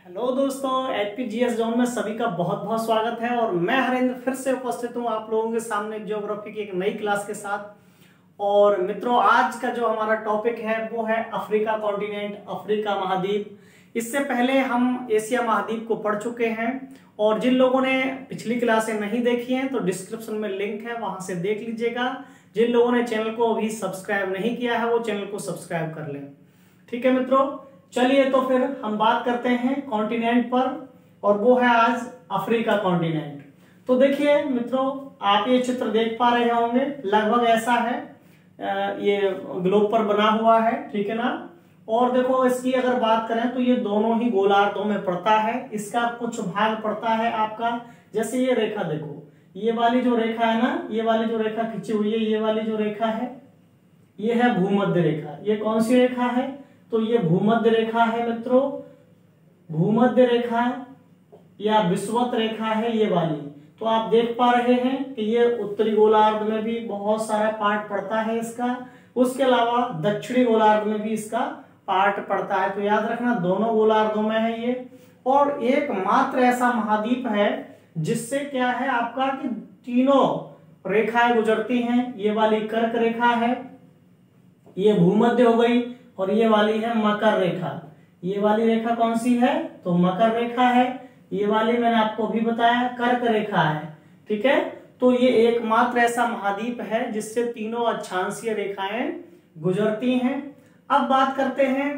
Hello दोस्तों, एचपीजीएस zone में सभी का बहुत बहुत स्वागत है। और मैं हरेंद्र फिर से उपस्थित हूँ आप लोगों के सामने ज्योग्राफी की एक नई क्लास के साथ। और मित्रों, आज का जो हमारा टॉपिक है वो है अफ्रीका कॉन्टिनेंट, अफ्रीका महाद्वीप। इससे पहले हम एशिया महाद्वीप को पढ़ चुके हैं, और जिन लोगों ने पिछली क्लासें नहीं देखी हैं तो डिस्क्रिप्शन में लिंक है, वहां से देख लीजिएगा। जिन लोगों ने चैनल को अभी सब्सक्राइब नहीं किया है वो चैनल को सब्सक्राइब कर लें। ठीक है मित्रों, चलिए तो फिर हम बात करते हैं कॉन्टिनेंट पर, और वो है आज अफ्रीका कॉन्टिनेंट। तो देखिए मित्रों, आप ये चित्र देख पा रहे होंगे, लगभग ऐसा है, ये ग्लोब पर बना हुआ है, ठीक है ना। और देखो, इसकी अगर बात करें तो ये दोनों ही गोलार्धों में पड़ता है। इसका कुछ भाग पड़ता है आपका, जैसे ये रेखा देखो, ये वाली जो रेखा है ना, ये वाली जो रेखा खींची हुई है, ये वाली जो रेखा है ये है भूमध्य रेखा। ये कौन सी रेखा है? तो ये भूमध्य रेखा है मित्रों, भूमध्य रेखा या विषुवत रेखा है ये वाली। तो आप देख पा रहे हैं कि ये उत्तरी गोलार्ध में भी बहुत सारा पार्ट पड़ता है इसका, उसके अलावा दक्षिणी गोलार्ध में भी इसका पार्ट पड़ता है। तो याद रखना, दोनों गोलार्धों में है ये। और एकमात्र ऐसा महाद्वीप है जिससे क्या है आपका कि तीनों रेखाएं गुजरती हैं। ये वाली कर्क रेखा है, ये भूमध्य हो गई, और ये वाली है मकर रेखा। ये वाली रेखा कौन सी है? तो मकर रेखा है। ये वाली मैंने आपको भी बताया कर्क रेखा है। ठीक है, तो ये एकमात्र ऐसा महाद्वीप है जिससे तीनों अक्षांशीय रेखाएं गुजरती हैं। अब बात करते हैं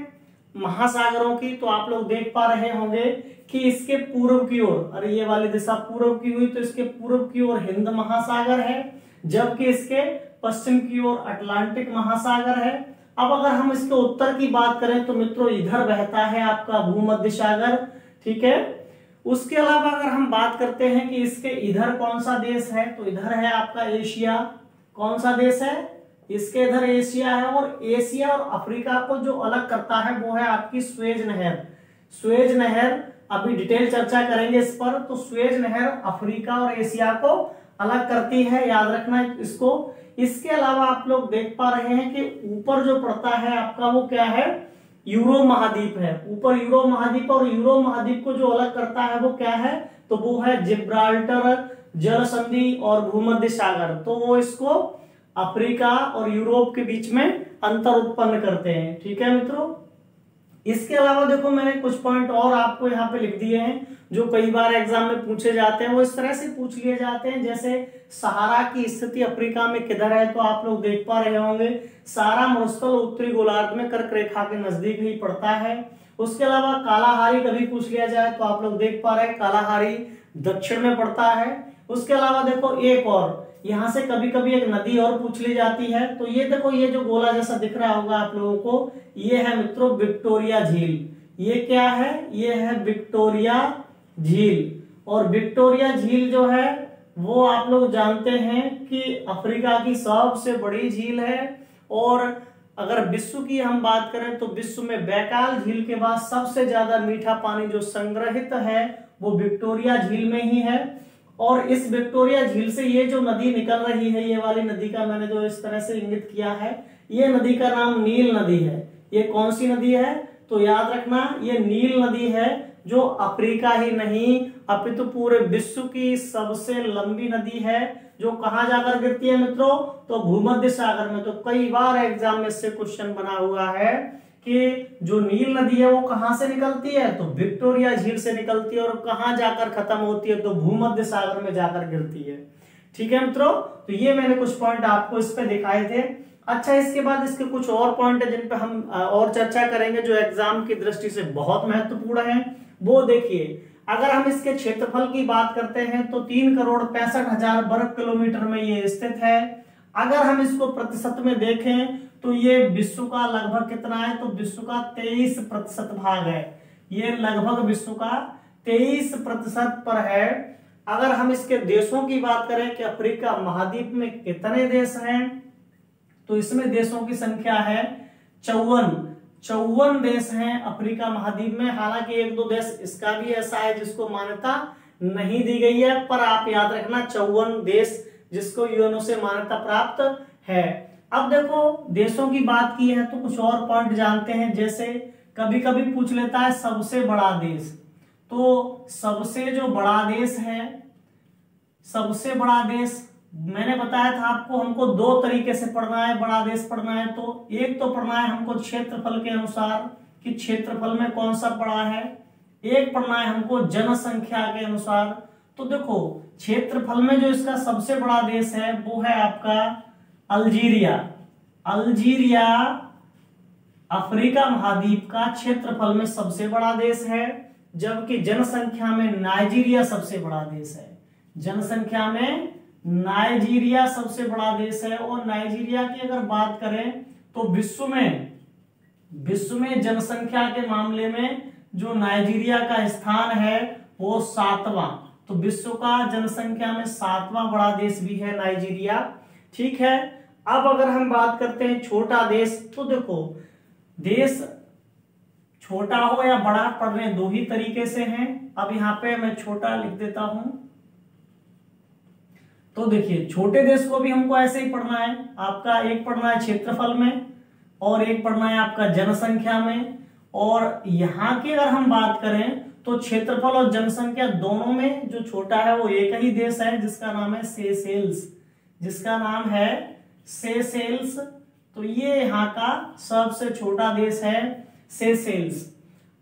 महासागरों की। तो आप लोग देख पा रहे होंगे कि इसके पूर्व की ओर, अरे ये वाली दिशा पूर्व की हुई, तो इसके पूर्व की ओर हिंद महासागर है, जबकि इसके पश्चिम की ओर अटलांटिक महासागर है। अब अगर हम इसके उत्तर की बात करें तो मित्रों, इधर बहता है आपका भूमध्य सागर। ठीक है, उसके अलावा अगर हम बात करते हैं कि इसके इधर कौन सा देश है, तो इधर है आपका एशिया। कौन सा देश है? इसके इधर एशिया है। और एशिया और अफ्रीका को जो अलग करता है वो है आपकी स्वेज नहर। स्वेज नहर, अभी डिटेल चर्चा करेंगे इस पर। तो स्वेज नहर अफ्रीका और एशिया को अलग करती है, याद रखना इसको। इसके अलावा आप लोग देख पा रहे हैं कि ऊपर जो पड़ता है आपका वो क्या है? यूरो महाद्वीप है। ऊपर यूरो महाद्वीप, और यूरो महाद्वीप को जो अलग करता है वो क्या है? तो वो है जिब्राल्टर जल संधि और भूमध्य सागर। तो वो इसको अफ्रीका और यूरोप के बीच में अंतर उत्पन्न करते हैं। ठीक है मित्रों, इसके अलावा देखो, मैंने कुछ पॉइंट और आपको यहाँ पे लिख दिए हैं जो कई बार एग्जाम में पूछे जाते हैं। वो इस तरह से पूछ लिए जाते हैं, जैसे सहारा की स्थिति अफ्रीका में किधर है? तो आप लोग देख पा रहे होंगे, सहारा मरुस्थल उत्तरी गोलार्ध में कर्क रेखा के नजदीक ही पड़ता है। उसके अलावा कालाहारी कभी पूछ लिया जाए तो आप लोग देख पा रहे हैं कालाहारी दक्षिण में पड़ता है। उसके अलावा देखो, एक और यहां से कभी कभी एक नदी और पूछ ली जाती है। तो ये देखो, ये जो गोला जैसा दिख रहा होगा आप लोगों को, ये है मित्रों विक्टोरिया झील। ये क्या है? ये है विक्टोरिया झील। और विक्टोरिया झील जो है वो आप लोग जानते हैं कि अफ्रीका की सबसे बड़ी झील है। और अगर विश्व की हम बात करें तो विश्व में बैकाल झील के बाद सबसे ज्यादा मीठा पानी जो संग्रहित है वो विक्टोरिया झील में ही है। और इस विक्टोरिया झील से ये जो नदी निकल रही है, ये वाली नदी का मैंने जो इस तरह से इंगित किया है, ये नदी का नाम नील नदी है। ये कौन सी नदी है? तो याद रखना, ये नील नदी है, जो अफ्रीका ही नहीं अपितु पूरे विश्व की सबसे लंबी नदी है, जो कहां जाकर गिरती है मित्रों? तो भूमध्य सागर में। तो कई बार एग्जाम में इससे क्वेश्चन बना हुआ है कि जो नील नदी है वो कहां से निकलती है? तो विक्टोरिया झील से निकलती है। और कहां जाकर खत्म होती है? तो भूमध्य सागर में जाकर गिरती है। ठीक है मित्रों, तो ये मैंने कुछ पॉइंट आपको इस पे दिखाए थे। अच्छा, इसके बाद इसके कुछ और पॉइंट है जिन पे हम और चर्चा करेंगे, जो एग्जाम की दृष्टि से बहुत महत्वपूर्ण है। वो देखिए, अगर हम इसके क्षेत्रफल की बात करते हैं तो 3,65,00,000 वर्ग किलोमीटर में ये स्थित है। अगर हम इसको प्रतिशत में देखें तो ये विश्व का लगभग कितना है? तो विश्व का 23% भाग है। ये लगभग विश्व का 23% पर है। अगर हम इसके देशों की बात करें कि अफ्रीका महाद्वीप में कितने देश हैं, तो इसमें देशों की संख्या है 54 देश हैं अफ्रीका महाद्वीप में। हालांकि एक दो देश इसका भी ऐसा है जिसको मान्यता नहीं दी गई है, पर आप याद रखना 54 देश जिसको यूएनओ से मान्यता प्राप्त है। अब देखो, देशों की बात की है तो कुछ और पॉइंट जानते हैं, जैसे कभी कभी पूछ लेता है सबसे बड़ा देश। तो सबसे जो बड़ा देश है, सबसे बड़ा देश मैंने बताया था आपको, हमको दो तरीके से पढ़ना है बड़ा देश पढ़ना है। तो एक तो पढ़ना है हमको क्षेत्रफल के अनुसार कि क्षेत्रफल में कौन सा बड़ा है, एक पढ़ना है हमको जनसंख्या के अनुसार। तो देखो क्षेत्रफल में जो इसका सबसे बड़ा देश है वो है आपका अल्जीरिया। अल्जीरिया अफ्रीका महाद्वीप का क्षेत्रफल में सबसे बड़ा देश है, जबकि जनसंख्या में नाइजीरिया सबसे बड़ा देश है। जनसंख्या में नाइजीरिया सबसे बड़ा देश है। और नाइजीरिया की अगर बात करें तो विश्व में जनसंख्या के मामले में जो नाइजीरिया का स्थान है वो 7वां। तो विश्व का जनसंख्या में 7वां बड़ा देश भी है नाइजीरिया। ठीक है, अब अगर हम बात करते हैं छोटा देश, तो देखो देश छोटा हो या बड़ा पढ़ने दो ही तरीके से हैं। अब यहां पे मैं छोटा लिख देता हूं। तो देखिए छोटे देश को भी हमको ऐसे ही पढ़ना है, आपका एक पढ़ना है क्षेत्रफल में और एक पढ़ना है आपका जनसंख्या में। और यहाँ की अगर हम बात करें तो क्षेत्रफल और जनसंख्या दोनों में जो छोटा है वो एक ही देश है जिसका नाम है सेशेल्स, जिसका नाम है सेशेल्स। तो ये यहाँ का सबसे छोटा देश है सेशेल्स।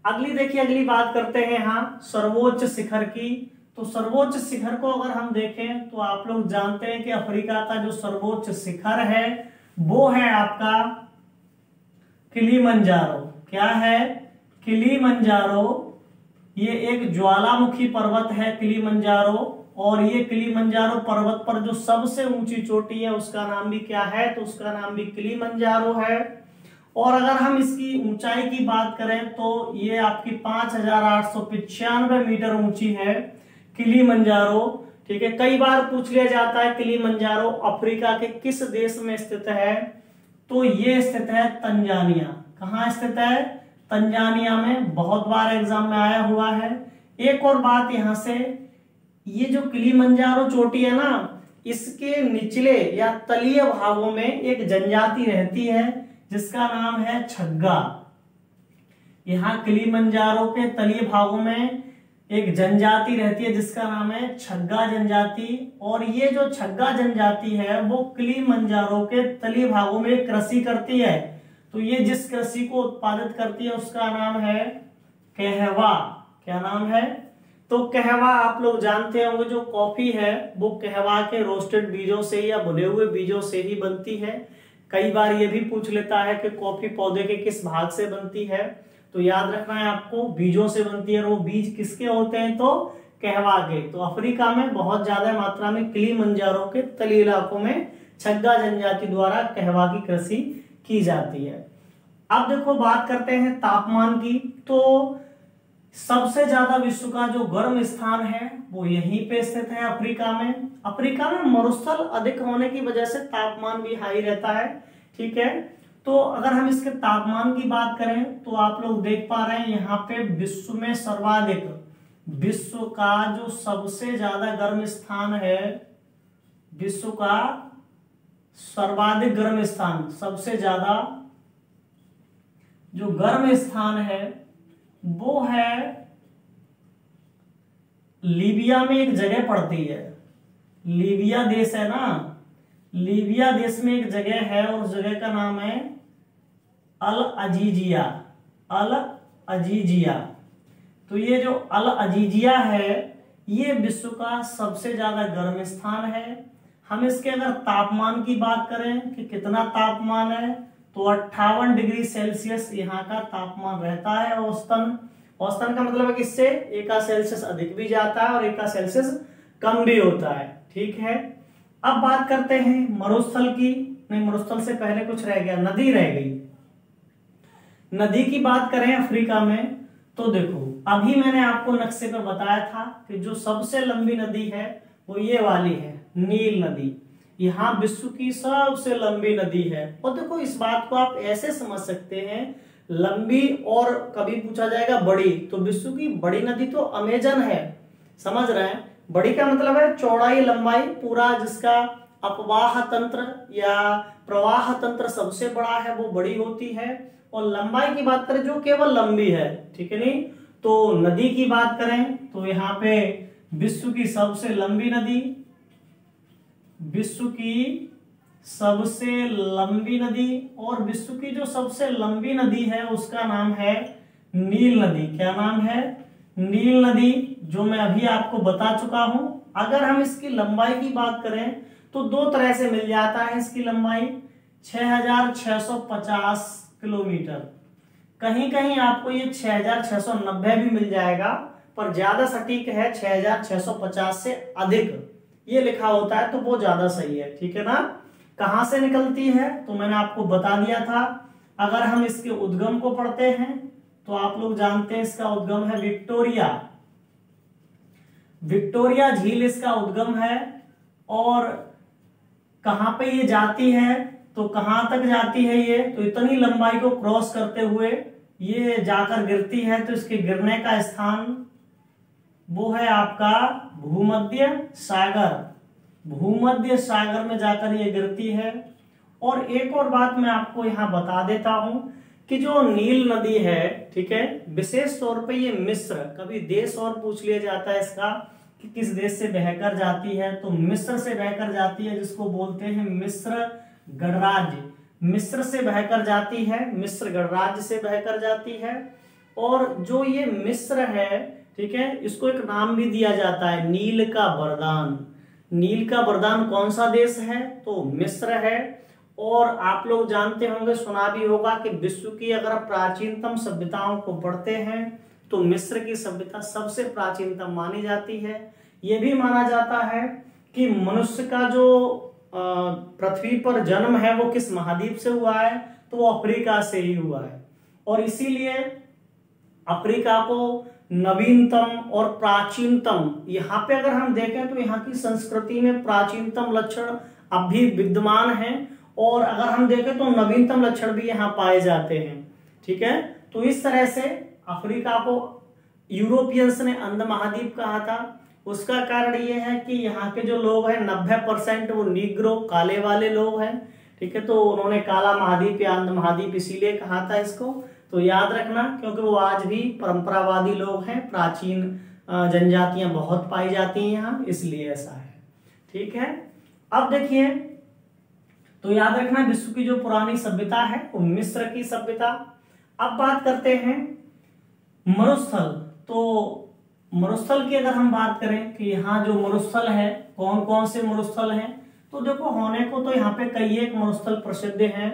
अगली बात करते हैं यहाँ सर्वोच्च शिखर की। तो सर्वोच्च शिखर को अगर हम देखें तो आप लोग जानते हैं कि अफ्रीका का जो सर्वोच्च शिखर है वो है आपका किलिमंजारो। क्या है? किलिमंजारो। ये एक ज्वालामुखी पर्वत है किलिमंजारो, और ये किलिमंजारो पर्वत पर जो सबसे ऊंची चोटी है उसका नाम भी क्या है? तो उसका नाम भी किलिमंजारो है। और अगर हम इसकी ऊंचाई की बात करें तो ये आपकी 5895 मीटर ऊंची है किलिमंजारो। ठीक है, कई बार पूछ लिया जाता है किलिमंजारो अफ्रीका के किस देश में स्थित है? तो ये स्थित है तंजानिया। कहाँ स्थित है? तंजानिया में। बहुत बार एग्जाम में आया हुआ है। एक और बात यहां से, ये जो किलिमंजारो चोटी है ना, इसके निचले या तलीय भागों में एक जनजाति रहती है जिसका नाम है छग्गा। यहाँ किलिमंजारो के तलीय भागों में एक जनजाति रहती है जिसका नाम है छग्गा जनजाति। और ये जो छग्गा जनजाति है वो किलिमंजारो के तलीय भागों में कृषि करती है। तो ये जिस कृषि को उत्पादित करती है उसका नाम है कहवा। क्या नाम है? तो कहवा आप लोग जानते होंगे, जो कॉफी है वो कहवा के रोस्टेड बीजों से या भुने हुए बीजों से ही बनती है। कई बार ये भी पूछ लेता है कि कॉफी पौधे के किस भाग से बनती है, तो याद रखना है आपको बीजों से बनती है। और वो बीज किसके होते हैं? तो कहवा के। तो अफ्रीका में बहुत ज्यादा मात्रा में किलिमंजारो के तलीय इलाकों में छग्गा जनजाति द्वारा कहवा की कृषि की जाती है। अब देखो बात करते हैं तापमान की। तो सबसे ज्यादा विश्व का जो गर्म स्थान है वो यहीं पे स्थित है अफ्रीका में। अफ्रीका में मरुस्थल अधिक होने की वजह से तापमान भी हाई रहता है। ठीक है, तो अगर हम इसके तापमान की बात करें तो आप लोग देख पा रहे हैं यहाँ पे विश्व में सर्वाधिक, विश्व का जो सबसे ज्यादा गर्म स्थान है, विश्व का सर्वाधिक गर्म स्थान, सबसे ज्यादा जो गर्म स्थान है वो है लीबिया में एक जगह पड़ती है। लीबिया देश है ना, लीबिया देश में एक जगह है और उस जगह का नाम है अल अजीजिया। अल अजीजिया। तो ये जो अल अजीजिया है ये विश्व का सबसे ज्यादा गर्म स्थान है। हम इसके अगर तापमान की बात करें कि कितना तापमान है, तो 58 डिग्री सेल्सियस यहाँ का तापमान रहता है औसतन। औसतन का मतलब है कि इससे 1 सेल्सियस अधिक भी जाता है और 1 सेल्सियस कम भी होता है। ठीक है, अब बात करते हैं मरुस्थल की। नहीं, मरुस्थल से पहले कुछ रह गया, नदी रह गई। नदी की बात करें अफ्रीका में तो देखो अभी मैंने आपको नक्शे पर बताया था कि जो सबसे लंबी नदी है वो ये वाली है, नील नदी। यहाँ विश्व की सबसे लंबी नदी है। और देखो इस बात को आप ऐसे समझ सकते हैं, लंबी और कभी पूछा जाएगा बड़ी, तो विश्व की बड़ी नदी तो अमेजन है। समझ रहे हैं? बड़ी का मतलब है चौड़ाई लंबाई पूरा, जिसका अपवाह तंत्र या प्रवाह तंत्र सबसे बड़ा है वो बड़ी होती है। और लंबाई की बात करें जो केवल लंबी है, ठीक है नहीं, तो नदी की बात करें तो यहाँ पे विश्व की सबसे लंबी नदी, विश्व की सबसे लंबी नदी, और विश्व की जो सबसे लंबी नदी है उसका नाम है नील नदी। क्या नाम है? नील नदी, जो मैं अभी आपको बता चुका हूं। अगर हम इसकी लंबाई की बात करें तो दो तरह से मिल जाता है इसकी लंबाई, 6650 किलोमीटर। कहीं कहीं आपको ये 6690 भी मिल जाएगा, पर ज्यादा सटीक है 6650 से अधिक ये लिखा होता है तो वो ज्यादा सही है। ठीक है ना? कहां से निकलती है तो मैंने आपको बता दिया था। अगर हम इसके उद्गम को पढ़ते हैं तो आप लोग जानते हैं इसका उद्गम है विक्टोरिया, विक्टोरिया झील इसका उद्गम है। और कहां पे ये जाती है तो कहां तक जाती है ये, तो इतनी लंबाई को क्रॉस करते हुए ये जाकर गिरती है, तो इसके गिरने का स्थान वो है आपका भूमध्य सागर। भूमध्य सागर में जाकर ये गिरती है। और एक और बात मैं आपको यहां बता देता हूं कि जो नील नदी है, ठीक है, विशेष तौर पे ये मिस्र, कभी देश और पूछ लिया जाता है इसका कि किस देश से बहकर जाती है, तो मिस्र से बहकर जाती है, जिसको बोलते हैं मिस्र गणराज्य। मिस्र से बहकर जाती है, मिस्र गणराज्य से बहकर जाती है। और जो ये मिस्र है, ठीक है, इसको एक नाम भी दिया जाता है नील का वरदान। नील का वरदान कौन सा देश है? तो मिस्र है। और आप लोग जानते होंगे, सुना भी होगा कि विश्व की अगर प्राचीनतम सभ्यताओं को पढ़ते हैं तो मिस्र की सभ्यता सबसे प्राचीनतम मानी जाती है। यह भी माना जाता है कि मनुष्य का जो पृथ्वी पर जन्म है वो किस महाद्वीप से हुआ है, तो वो अफ्रीका से ही हुआ है। और इसीलिए अफ्रीका को नवीनतम और प्राचीनतम, यहाँ पे अगर हम देखें तो यहाँ की संस्कृति में प्राचीनतम लक्षण अब भी विद्यमान हैं, और अगर हम देखें तो नवीनतम लक्षण भी यहाँ पाए जाते हैं। ठीक है, तो इस तरह से अफ्रीका को यूरोपियंस ने अंध महाद्वीप कहा था। उसका कारण ये है कि यहाँ के जो लोग हैं 90% वो नीग्रो, काले वाले लोग हैं। ठीक है, तो उन्होंने काला महाद्वीप या अंध महाद्वीप इसीलिए कहा था इसको, तो याद रखना, क्योंकि वो आज भी परंपरावादी लोग हैं, प्राचीन जनजातियां बहुत पाई जाती हैं यहाँ, इसलिए ऐसा है। ठीक है, अब देखिए, तो याद रखना विश्व की जो पुरानी सभ्यता है वो मिस्र की सभ्यता। अब बात करते हैं मरुस्थल। तो मरुस्थल की अगर हम बात करें कि यहाँ जो मरुस्थल है, कौन कौन से मरुस्थल हैं, तो देखो होने को तो यहाँ पे कई एक मरुस्थल प्रसिद्ध हैं,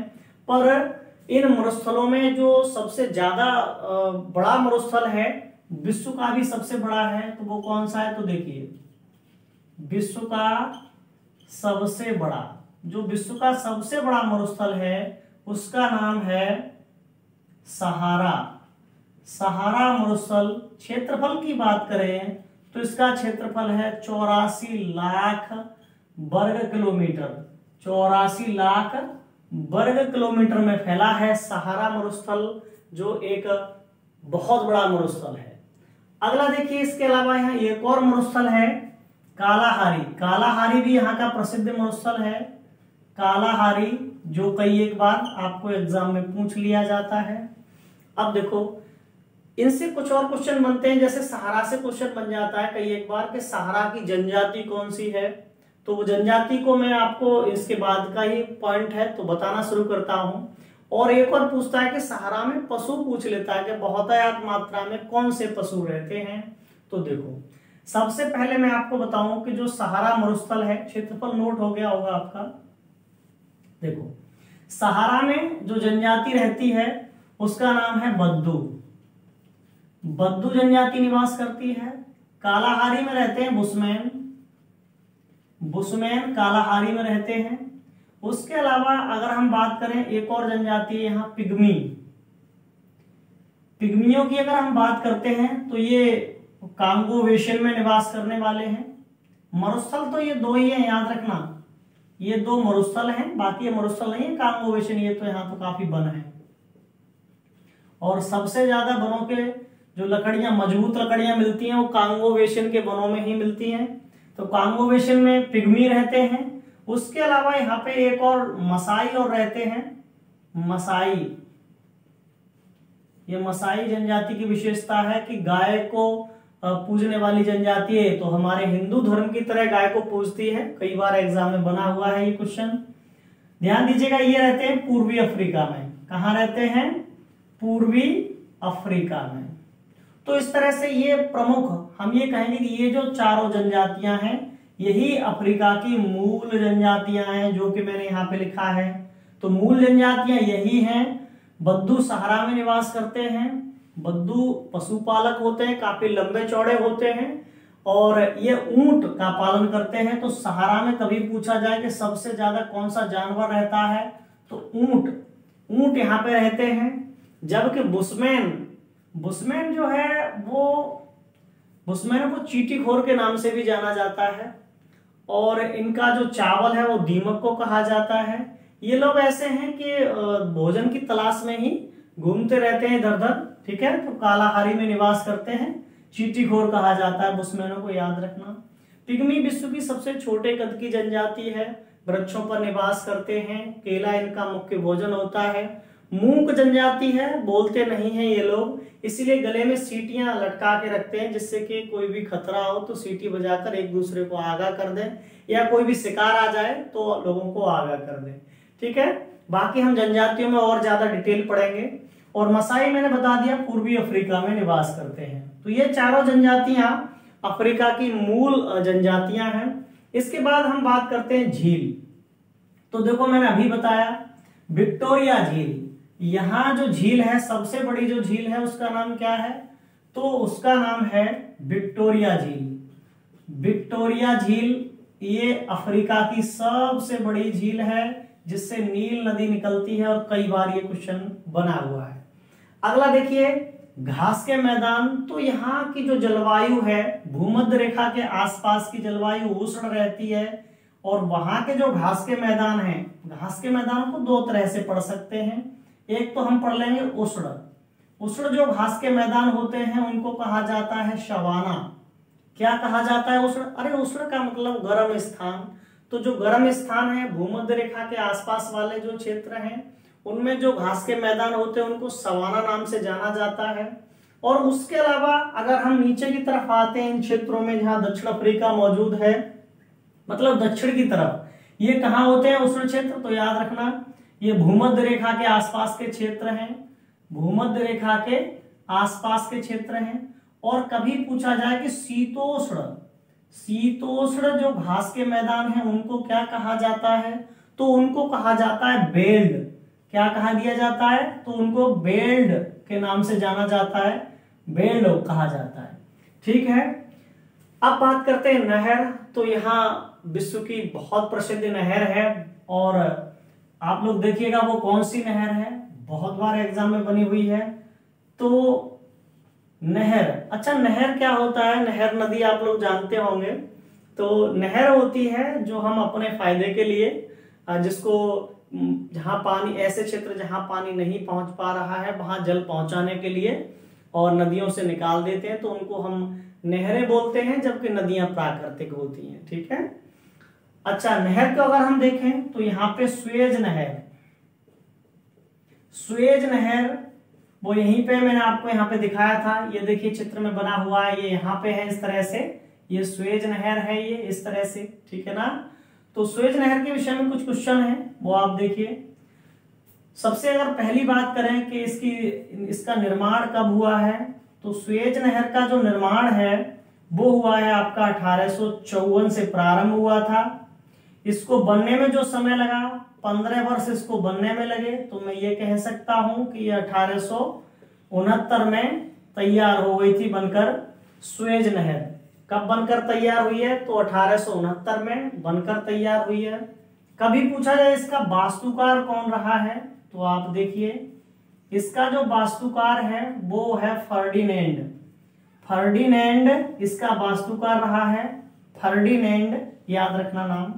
पर इन मरुस्थलों में जो सबसे ज्यादा बड़ा मरुस्थल है, विश्व का भी सबसे बड़ा है, तो वो कौन सा है? तो देखिए, विश्व का सबसे बड़ा, जो विश्व का सबसे बड़ा मरुस्थल है उसका नाम है सहारा। सहारा मरुस्थल। क्षेत्रफल की बात करें तो इसका क्षेत्रफल है 84 लाख वर्ग किलोमीटर। 84 लाख वर्ग किलोमीटर में फैला है सहारा मरुस्थल, जो एक बहुत बड़ा मरुस्थल है। अगला देखिए, इसके अलावा यहाँ एक और मरुस्थल है कालाहारी। कालाहारी भी यहाँ का प्रसिद्ध मरुस्थल है। कालाहारी, जो कई एक बार आपको एग्जाम में पूछ लिया जाता है। अब देखो, इनसे कुछ और क्वेश्चन बनते हैं, जैसे सहारा से क्वेश्चन बन जाता है कई एक बार कि सहारा की जनजाति कौन सी है, तो वो जनजाति को मैं आपको इसके बाद का ही पॉइंट है तो बताना शुरू करता हूं। और एक और पूछता है कि सहारा में पशु पूछ लेता है कि बहुतायत मात्रा में कौन से पशु रहते हैं। तो देखो, सबसे पहले मैं आपको बताऊं कि जो सहारा मरुस्थल है, क्षेत्रफल नोट हो गया होगा आपका। देखो, सहारा में जो जनजाति रहती है उसका नाम है बद्दू। बद्दू जनजाति निवास करती है। कालाहारी में रहते हैं बुशमैन। बुशमैन कालाहारी में रहते हैं। उसके अलावा अगर हम बात करें, एक और जनजाति है यहाँ पिग्मी। पिग्मियों की अगर हम बात करते हैं तो ये कांगो बेसिन में निवास करने वाले हैं। मरुस्थल तो ये दो ही है, याद रखना, ये दो मरुस्थल हैं, बाकी ये मरुस्थल नहीं है कांगो बेसिन, ये तो यहाँ तो काफी वन है। और सबसे ज्यादा वनों के जो लकड़ियां, मजबूत लकड़ियां मिलती हैं वो कांगो बेसिन के वनों में ही मिलती हैं। तो कांगो बेसिन में पिग्मी रहते हैं। उसके अलावा यहाँ पे एक और मसाई और रहते हैं, मसाई। ये मसाई जनजाति की विशेषता है कि गाय को पूजने वाली जनजाति है, तो हमारे हिंदू धर्म की तरह गाय को पूजती है। कई बार एग्जाम में बना हुआ है ये क्वेश्चन। ध्यान दीजिएगा, ये रहते हैं पूर्वी अफ्रीका में। कहाँ रहते हैं? पूर्वी अफ्रीका में। तो इस तरह से ये प्रमुख, हम ये कहेंगे कि ये जो चारों जनजातियां हैं यही अफ्रीका की मूल जनजातियां हैं, जो कि मैंने यहाँ पे लिखा है। तो मूल जनजातियां यही हैं। बद्दू सहारा में निवास करते हैं। बद्दू पशुपालक होते हैं, काफी लंबे चौड़े होते हैं और ये ऊंट का पालन करते हैं। तो सहारा में कभी पूछा जाए कि सबसे ज्यादा कौन सा जानवर रहता है, तो ऊंट यहाँ पे रहते हैं। जबकि बुशमैन जो है वो, बुशमैन को चींटीखोर के नाम से भी जाना जाता है और इनका जो चावल है वो दीमक को कहा जाता है। ये लोग ऐसे हैं कि भोजन की तलाश में ही घूमते रहते हैं इधर उधर, ठीक है। तो कालाहारी में निवास करते हैं, चींटीखोर कहा जाता है बुशमैनों को, याद रखना। पिग्मी विश्व की सबसे छोटे कद की जनजाति है, वृक्षों पर निवास करते हैं, केला इनका मुख्य भोजन होता है। मूक जनजाति है, बोलते नहीं हैं ये लोग, इसीलिए गले में सीटियां लटका के रखते हैं, जिससे कि कोई भी खतरा हो तो सीटी बजाकर एक दूसरे को आगाह कर दें, या कोई भी शिकार आ जाए तो लोगों को आगाह कर दें, ठीक है। बाकी हम जनजातियों में और ज्यादा डिटेल पढ़ेंगे। और मसाई मैंने बता दिया पूर्वी अफ्रीका में निवास करते हैं। तो ये चारों जनजातियां अफ्रीका की मूल जनजातियां हैं। इसके बाद हम बात करते हैं झील। तो देखो मैंने अभी बताया विक्टोरिया झील, यहां जो झील है सबसे बड़ी जो झील है उसका नाम क्या है, तो उसका नाम है विक्टोरिया झील। विक्टोरिया झील ये अफ्रीका की सबसे बड़ी झील है, जिससे नील नदी निकलती है और कई बार ये क्वेश्चन बना हुआ है। अगला देखिए घास के मैदान। तो यहाँ की जो जलवायु है भूमध्य रेखा के आसपास की जलवायु उष्ण रहती है और वहां के जो घास के मैदान हैं, घास के मैदानों को दो तरह से पढ़ सकते हैं। एक तो हम पढ़ लेंगे उष्ण जो घास के मैदान होते हैं उनको कहा जाता है शवाना। क्या कहा जाता है उष्ण? अरे उष्ण का मतलब गर्म स्थान। तो जो गर्म स्थान है भूमध्य रेखा के आसपास वाले जो क्षेत्र हैं उनमें जो घास के मैदान होते हैं उनको सवाना नाम से जाना जाता है। और उसके अलावा अगर हम नीचे की तरफ आते हैं इन क्षेत्रों में जहां दक्षिण अफ्रीका मौजूद है, मतलब दक्षिण की तरफ, ये कहां होते हैं उष्ण क्षेत्र? तो याद रखना ये भूमध्य रेखा के आसपास के क्षेत्र हैं, भूमध्य रेखा के आसपास के क्षेत्र हैं। और कभी पूछा जाए कि शीतोष्ण जो घास के मैदान हैं उनको क्या कहा जाता है, तो उनको कहा जाता है बेल्ट। क्या कहा दिया जाता है? तो उनको बेल्ट के नाम से जाना जाता है, बेल्ट कहा जाता है, ठीक है। अब बात करते हैं नहर। तो यहाँ विश्व की बहुत प्रसिद्ध नहर है और आप लोग देखिएगा वो कौन सी नहर है, बहुत बार एग्जाम में बनी हुई है। तो नहर, अच्छा नहर क्या होता है? नहर नदी आप लोग जानते होंगे। तो नहर होती है जो हम अपने फायदे के लिए, जिसको जहां पानी, ऐसे क्षेत्र जहां पानी नहीं पहुंच पा रहा है वहां जल पहुंचाने के लिए और नदियों से निकाल देते हैं, तो उनको हम नहरें बोलते हैं, जबकि नदियां प्राकृतिक होती हैं, ठीक है। अच्छा नहर को अगर हम देखें तो यहाँ पे स्वेज नहर वो यहीं पे मैंने आपको यहाँ पे दिखाया था, ये देखिए चित्र में बना हुआ है, ये यहाँ पे है इस तरह से, ये स्वेज नहर है, ये इस तरह से, ठीक है ना। तो स्वेज नहर के विषय में कुछ क्वेश्चन है वो आप देखिए। सबसे अगर पहली बात करें कि इसका निर्माण कब हुआ है, तो स्वेज नहर का जो निर्माण है वो हुआ है आपका 1854 से प्रारंभ हुआ था। इसको बनने में जो समय लगा 15 वर्ष इसको बनने में लगे, तो मैं ये कह सकता हूं कि ये 1869 में तैयार हो गई थी बनकर स्वेज नहर। कब बनकर तैयार हुई है? तो 1869 में बनकर तैयार हुई है। कभी पूछा जाए इसका वास्तुकार कौन रहा है, तो आप देखिए इसका जो वास्तुकार है वो है फर्डिनेंड इसका वास्तुकार रहा है, फर्डिनेंड, याद रखना नाम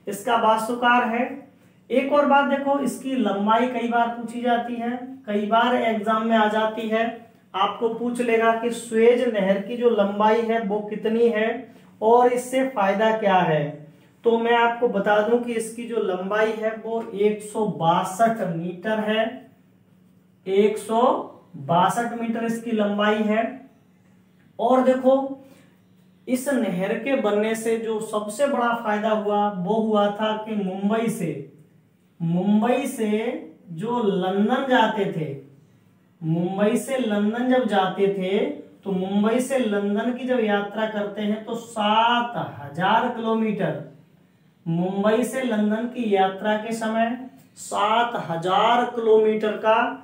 इसका वास्तुकार है। एक और बात देखो, इसकी लंबाई कई बार पूछी जाती है, कई बार एग्जाम में आ जाती है, आपको पूछ लेगा कि स्वेज नहर की जो लंबाई है वो कितनी है और इससे फायदा क्या है। तो मैं आपको बता दूं कि इसकी जो लंबाई है वो 162 मीटर है, 162 62 मीटर इसकी लंबाई है। और देखो इस नहर के बनने से जो सबसे बड़ा फायदा हुआ वो हुआ था कि मुंबई से जो लंदन जाते थे, मुंबई से लंदन जब जाते थे तो मुंबई से लंदन की जब यात्रा करते हैं तो 7000 किलोमीटर, मुंबई से लंदन की यात्रा के समय 7000 किलोमीटर का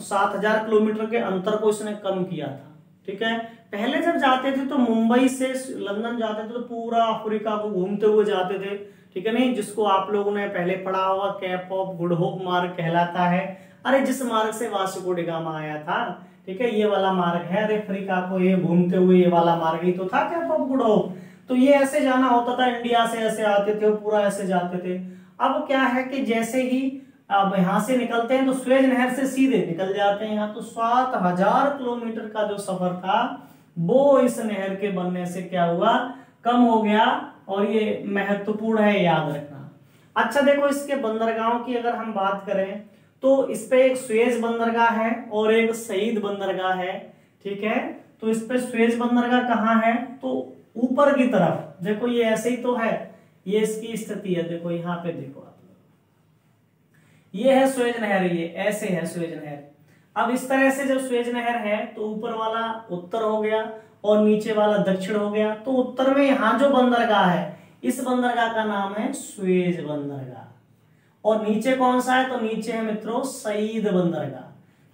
7000 किलोमीटर के अंतर को इसने कम किया था। ठीक है, पहले जब जाते थे तो मुंबई से लंदन जाते थे तो पूरा अफ्रीका को घूमते हुए जाते थे। ठीक है नहीं, जिसको आप लोगों ने पहले पढ़ा होगा, केप ऑफ गुड होप मार्ग कहलाता है। अरे जिस मार्ग से वास्को डी गामा आया था, ठीक है, ये वाला मार्ग है। अरे अफ्रीका को ये घूमते हुए ये वाला मार्ग ही तो था केप ऑफ गुड होप। तो ये ऐसे जाना होता था, इंडिया से ऐसे आते थे, पूरा ऐसे जाते थे। अब क्या है कि जैसे ही अब यहां से निकलते हैं तो स्वेज नहर से सीधे निकल जाते हैं यहाँ। तो 7000 किलोमीटर का जो सफर था वो इस नहर के बनने से क्या हुआ, कम हो गया। और ये महत्वपूर्ण है, याद रखना। अच्छा देखो, इसके बंदरगाहों की अगर हम बात करें तो इस पे एक स्वेज बंदरगाह है और एक सईद बंदरगाह है। ठीक है, तो इस पे स्वेज बंदरगाह कहाँ है, तो ऊपर की तरफ देखो, ये ऐसे ही तो है, ये इसकी स्थिति है। देखो यहाँ पे देखो आप, ये है स्वेज नहर, ये ऐसे है स्वेज नहर। अब इस तरह से जब स्वेज नहर है तो ऊपर वाला उत्तर हो गया और नीचे वाला दक्षिण हो गया। तो उत्तर में यहाँ जो बंदरगाह है, इस बंदरगाह का नाम है स्वेज बंदरगाह। और नीचे कौन सा है, तो नीचे है मित्रों सईद बंदरगाह।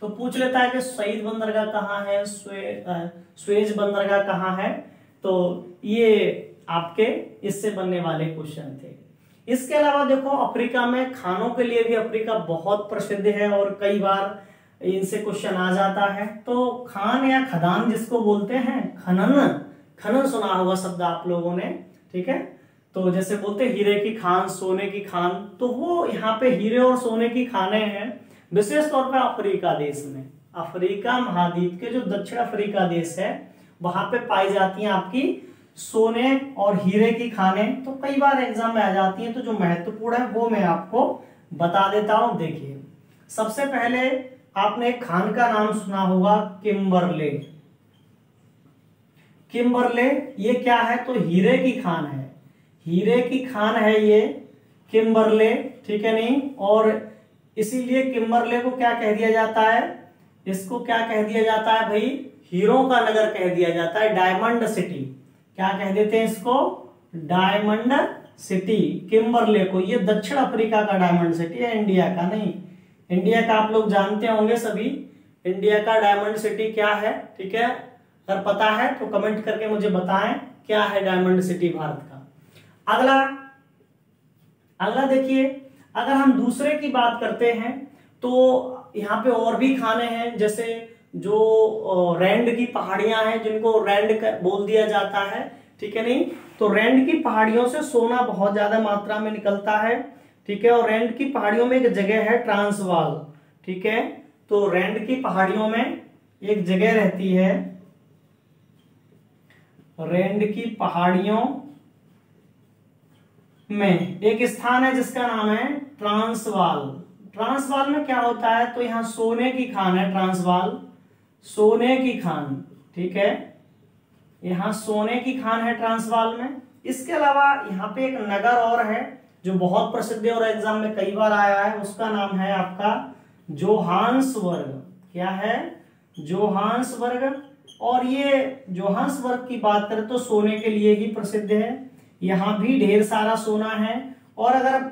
तो पूछ लेता है कि सईद बंदरगाह कहाँ है, स्वेज बंदरगाह कहाँ है। तो ये आपके इससे बनने वाले क्वेश्चन थे। इसके अलावा देखो, अफ्रीका में खानों के लिए भी अफ्रीका बहुत प्रसिद्ध है और कई बार इनसे क्वेश्चन आ जाता है। तो खान या खदान जिसको बोलते हैं, खनन सुना होगा शब्द आप लोगों ने। ठीक है, तो जैसे बोलते हीरे की खान, सोने की खान, तो वो यहाँ पे हीरे और सोने की खानें हैं, विशेष तौर पे अफ्रीका देश में। अफ्रीका महाद्वीप के जो दक्षिण अफ्रीका देश है वहां पे पाई जाती हैं आपकी सोने और हीरे की खानें। तो कई बार एग्जाम में आ जाती हैं, तो जो महत्वपूर्ण है वो मैं आपको बता देता हूं। देखिए, सबसे पहले आपने एक खान का नाम सुना होगा, किम्बरले। किम्बरले ये क्या है, तो हीरे की खान है, हीरे की खान है ये किम्बरले। ठीक है नहीं, और इसीलिए किम्बरले को क्या कह दिया जाता है, इसको क्या कह दिया जाता है भाई, हीरों का नगर कह दिया जाता है, डायमंड सिटी। क्या कह देते हैं इसको, डायमंड सिटी, किम्बरले को। ये दक्षिण अफ्रीका का डायमंड सिटी है, इंडिया का नहीं। इंडिया का आप लोग जानते होंगे सभी, इंडिया का डायमंड सिटी क्या है। ठीक है, अगर पता है तो कमेंट करके मुझे बताएं क्या है डायमंड सिटी भारत का। अगला देखिए, अगर हम दूसरे की बात करते हैं तो यहाँ पे और भी खाने हैं, जैसे जो रैंड की पहाड़ियां हैं जिनको रैंड बोल दिया जाता है। ठीक है नहीं, तो रैंड की पहाड़ियों से सोना बहुत ज्यादा मात्रा में निकलता है। ठीक है, और रैंड की पहाड़ियों में एक जगह है ट्रांसवाल। ठीक है, तो रैंड की पहाड़ियों में एक जगह रहती है, रैंड की पहाड़ियों में एक स्थान है जिसका नाम है ट्रांसवाल। ट्रांसवाल में क्या होता है, तो यहाँ सोने की खान है, ट्रांसवाल सोने की खान। ठीक है, यहाँ सोने की खान है ट्रांसवाल में। इसके अलावा यहाँ पे एक नगर और है जो बहुत प्रसिद्ध है और एग्जाम में कई बार आया है, उसका नाम है आपका जोहान्सबर्ग। क्या है, जोहान्सबर्ग। और ये जोहान्सबर्ग की बात करें तो सोने के लिए ही प्रसिद्ध है, यहाँ भी ढेर सारा सोना है। और अगर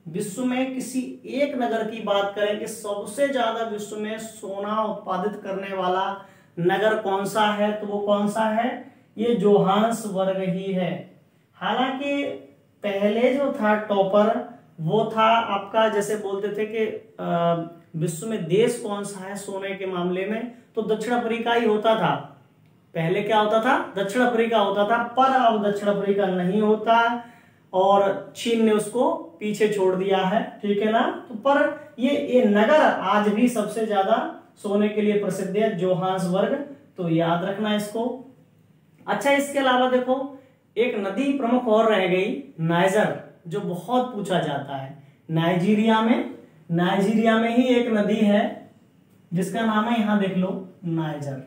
विश्व में किसी एक नगर की बात करें कि सबसे ज्यादा विश्व में सोना उत्पादित करने वाला नगर कौन सा है, तो वो कौन सा है, ये जोहान्सबर्ग ही है। हालांकि पहले जो था टॉपर वो था आपका, जैसे बोलते थे कि विश्व में देश कौन सा है सोने के मामले में, तो दक्षिण अफ्रीका ही होता था। पहले क्या होता था, दक्षिण अफ्रीका होता था, पर अब दक्षिण अफ्रीका नहीं होता और चीन ने उसको पीछे छोड़ दिया है। ठीक है ना, तो पर ये नगर आज भी सबसे ज्यादा सोने के लिए प्रसिद्ध है, जोहान्सबर्ग। तो याद रखना इसको। अच्छा, इसके अलावा देखो एक नदी प्रमुख और रह गई, नाइजर, जो बहुत पूछा जाता है। नाइजीरिया में ही एक नदी है, जिसका नाम है, यहां देख लो, नाइजर।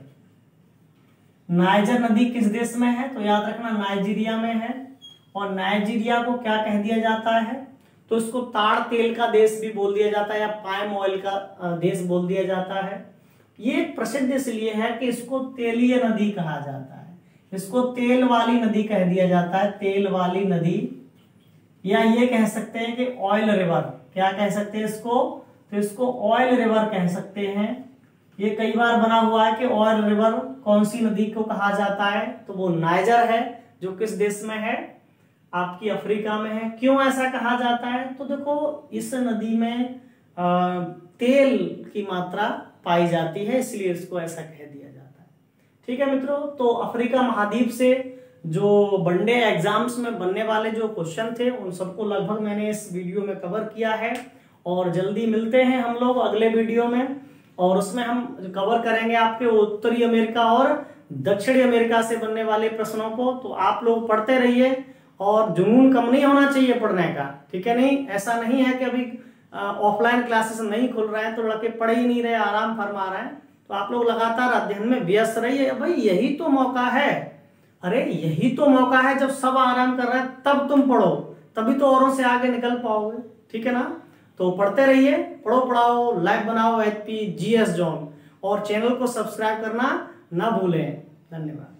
नाइजर नदी किस देश में है? तो याद रखना नाइजीरिया में है। और नाइजीरिया को क्या कह दिया जाता है? तो इसको ताड़ तेल का देश भी बोल दिया जाता है या पाम ऑयल का देश बोल दिया जाता है। ये प्रसिद्ध इसलिए है कि इसको तेलीय नदी कहा जाता है, इसको तेल वाली नदी कह दिया जाता है, तेल वाली नदी, या ये कह सकते हैं कि ऑयल रिवर। क्या कह सकते हैं इसको? तो इसको ऑयल रिवर कह सकते हैं। ये कई बार बना हुआ है कि ऑयल रिवर कौन सी नदी को कहा जाता है? तो वो नाइजर है, जो किस देश में है? आपकी अफ्रीका में है। क्यों ऐसा कहा जाता है? तो देखो, इस नदी में तेल की मात्रा पाई जाती है, इसलिए इसको ऐसा कह दिया जाता है। ठीक है मित्रों, तो अफ्रीका महाद्वीप से जो वनडे एग्जाम्स में बनने वाले जो क्वेश्चन थे उन सबको लगभग मैंने इस वीडियो में कवर किया है। और जल्दी मिलते हैं हम लोग अगले वीडियो में, और उसमें हम कवर करेंगे आपके उत्तरी अमेरिका और दक्षिणी अमेरिका से बनने वाले प्रश्नों को। तो आप लोग पढ़ते रहिए, और जुनून कम नहीं होना चाहिए पढ़ने का, ठीक है? नहीं, ऐसा नहीं है कि अभी ऑफलाइन क्लासेस नहीं खुल रहे हैं तो लड़के पढ़ ही नहीं रहे, आराम फरमा रहे हैं। तो आप लोग लगातार अध्ययन में व्यस्त रहिए। भाई यही तो मौका है, अरे यही तो मौका है, जब सब आराम कर रहे हैं तब तुम पढ़ो, तभी तो औरों से आगे निकल पाओगे। ठीक है ना? तो पढ़ते रहिए, पढ़ो पढ़ाओ, लाइव बनाओ HP GS जोन, और चैनल को सब्सक्राइब करना ना भूलें। धन्यवाद।